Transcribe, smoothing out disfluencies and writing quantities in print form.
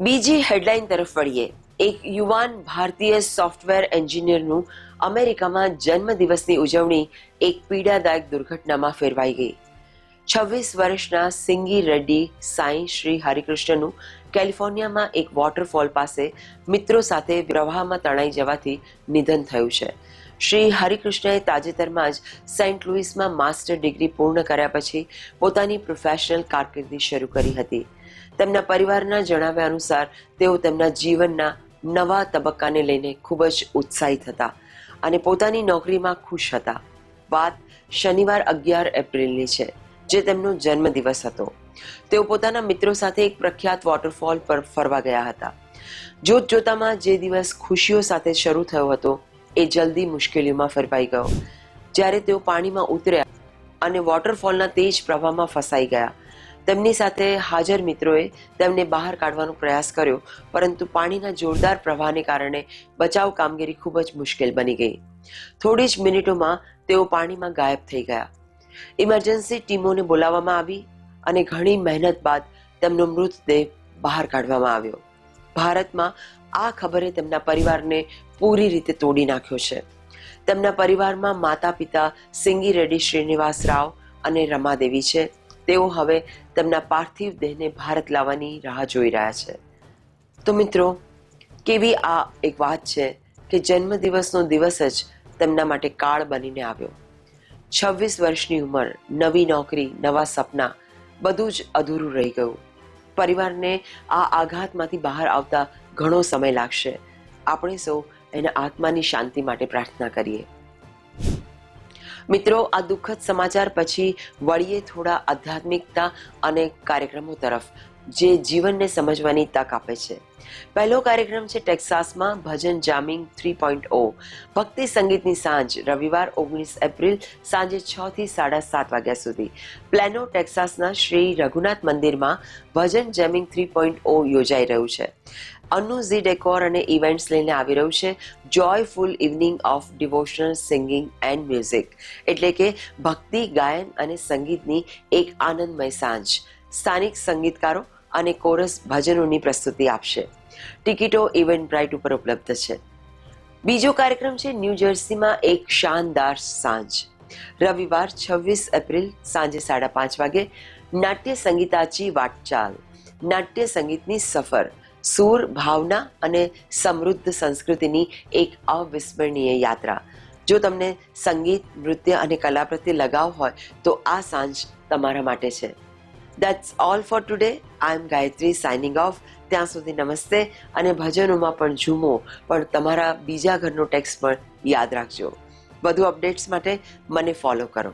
બીજી હેડલાઇન તરફ વળીએ. એક યુવાન ભારતીય સોફ્ટવેર એન્જિનિયરનું અમેરિકામાં જન્મદિવસની ઉજવણી એક પીડાદાયક દુર્ઘટનામાં ફેરવાઈ ગઈ. 26 વર્ષના સિંગી રેડ્ડી સાંઈ શ્રી હરિકૃષ્ણનું કેલિફોર્નિયામાં એક વોટરફોલ પાસે મિત્રો સાથે પ્રવાહમાં તણાઈ જવાથી નિધન થયું છે. શ્રી હરિકૃષ્ણએ તાજેતરમાં જ સેન્ટ લુઇસમાં માસ્ટર ડિગ્રી પૂર્ણ કર્યા પછી પોતાની પ્રોફેશનલ કારકિર્દી શરૂ કરી હતી. તેમના પરિવારના જણાવ્યા અનુસાર તેઓ તેમના જીવનના નવા તબક્કાને લઈને ખૂબ જ ઉત્સાહિત હતા અને પોતાની નોકરીમાં ખુશ હતા. વાત શનિવાર 11 એપ્રિલની છે, જે તેમનો જન્મદિવસ હતો. તેઓ પોતાના મિત્રો સાથે એક પ્રખ્યાત વોટરફોલ પર ફરવા ગયા હતા. જોત જોતામાં જે દિવસ ખુશીઓ સાથે શરૂ થયો હતો એ જલ્દી મુશ્કેલીઓમાં ફેરવાઈ ગયો. જ્યારે તેઓ પાણીમાં ઉતર્યા અને વોટરફોલના તેજ પ્રવાહમાં ફસાઈ ગયા. તેમની સાથે હાજર મિત્રોએ તેમને બહાર કાઢવાનો પ્રયાસ કર્યો, પરંતુ પાણીના જોરદાર પ્રવાહને કારણે બચાવ કામગીરી ખૂબ જ મુશ્કેલ બની ગઈ. થોડી જ મિનિટોમાં તેઓ પાણીમાં ગાયબ થઈ ગયા. ઇમરજન્સી ટીમોને બોલાવવામાં આવી અને ઘણી મહેનત બાદ તેમનો મૃતદેહ બહાર કાઢવામાં આવ્યો. ભારતમાં આ ખબરે તેમના પરિવારને પૂરી રીતે તોડી નાખ્યો છે. તેમના પરિવારમાં માતા પિતા સિંગી રેડ્ડી શ્રીનિવાસ રાવ અને રમાદેવી છે. તેઓ હવે તેમના પાર્થિવ દેહને ભારત લાવવાની રાહ જોઈ રહ્યા છે. તો મિત્રો, કેવી આ એક વાત છે કે જન્મદિવસનો દિવસ જ તેમના માટે કાળ બનીને આવ્યો. 26 વર્ષની ઉંમર, નવી નોકરી, નવા સપના, બધું જ અધૂરું રહી ગયું. પરિવારને આ આઘાતમાંથી બહાર આવતા ઘણો સમય લાગશે. આપણે સૌ એના આત્માની શાંતિ માટે પ્રાર્થના કરીએ. મિત્રો, આ દુઃખદ સમાચાર પછી વળીએ થોડા આધ્યાત્મિકતા અને કાર્યક્રમો તરફ, જે જીવનને સમજવાની તક આપે છે. પહેલો કાર્યક્રમ છે ટેક્સાસમાં ભજન જામિંગ 3.0 ભક્તિ સંગીતની સાંજ, રવિવાર 19 એપ્રિલ સાંજે 6 થી 7:30 વાગ્યા સુધી. પ્લેનો ટેક્સાસના શ્રી રઘુનાથ મંદિરમાં ભજન જેમિંગ 3.0 યોજાઈ રહ્યું છે. અનુ ઝી ડેકોર અને ઇવેન્ટ્સ લઈને આવી રહ્યું છે joyful evening of devotional singing and music, એટલે કે ભક્તિ, ગાયન અને સંગીતની એક આનંદમય સાંજ. સ્થાનિક સંગીતકારો અને કોરસ ભજનોની પ્રસ્તુતિ આપશે. ટિકિટો ઇવેન્ટબ્રાઇટ ઉપર ઉપલબ્ધ છે. બીજો કાર્યક્રમ છે ન્યૂ જર્સીમાં એક શાનદાર સાંજ, રવિવાર 26 એપ્રિલ સાંજે 5:30 વાગે. નાટ્ય સંગીતાચી વાટચાલ, નાટ્ય સંગીતની સફર, સૂર, ભાવના અને સમૃદ્ધ સંસ્કૃતિની એક અવિસ્મરણીય યાત્રા. જો તમને સંગીત, નૃત્ય અને કલા પ્રત્યે લગાવ હોય તો આ સાંજ તમારા માટે છે. That's all for today. I'm Gayatri signing off. ત્યાં સુધી નમસ્તે અને ભજનોમાં પણ ઝૂમો, પણ તમારા બીજા ઘરનો ટેક્સ્ટ પણ યાદ રાખજો. વધુ અપડેટ્સ માટે મને ફોલો કરો.